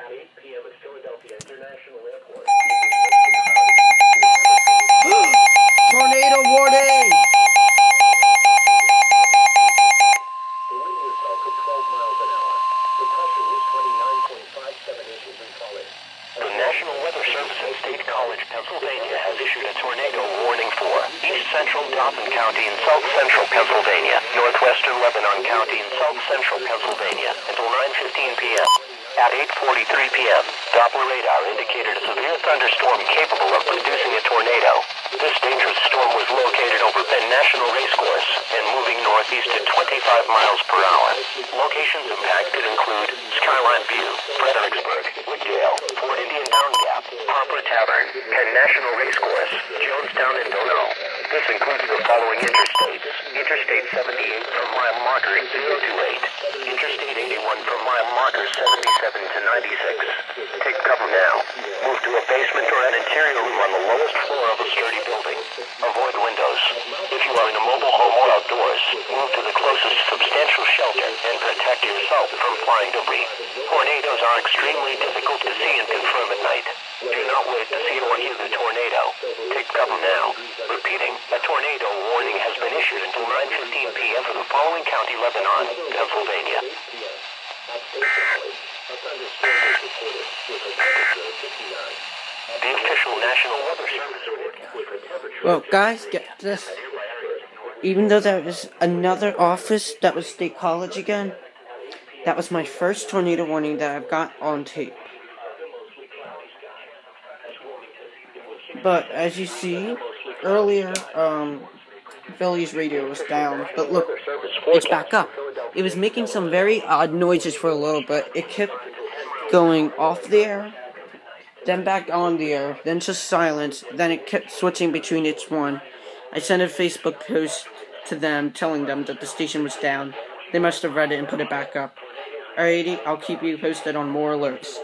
Tornado warning! The National Weather Service in State College, Pennsylvania has issued a tornado warning for east central Dauphin County and south central Pennsylvania, northwestern Lebanon County and south central Pennsylvania until 9:15 p.m. At 8:43 p.m., Doppler radar indicated a severe thunderstorm capable of producing a tornado. This dangerous storm was located over Penn National Racecourse and moving northeast at 25 miles per hour. Locations impacted include Skyline View, Fredericksburg, Wooddale, Fort Indian Down Gap, Harper Tavern, Penn National Racecourse, Jonestown, and Dono. This includes the following interstates: Interstate 78 from mile marker 028, Interstate 81 from mile marker 77 to 96. Take cover now. Move to a basement or an interior room on the lowest floor of a sturdy building. Avoid windows. If you are in a mobile home or outdoors, move to the closest substantial shelter and protect yourself from flying debris. Tornadoes are extremely difficult to see and confirm at night. Do not wait to see or hear the tornado. Take cover now. Repeating, a tornado warning has been issued until 9:15 p.m. for the following county: Lebanon, Pennsylvania. The official National Weather Service. Well, guys, get this. Even though there was another office that was State College again, that was my first tornado warning that I've got on tape. But as you see, earlier, Philly's radio was down, but look, it's back up. It was making some very odd noises for a little bit. It kept going off the air, then back on the air, then to silence, then it kept switching between each one. I sent a Facebook post to them telling them that the station was down. They must have read it and put it back up. Alrighty, I'll keep you posted on more alerts.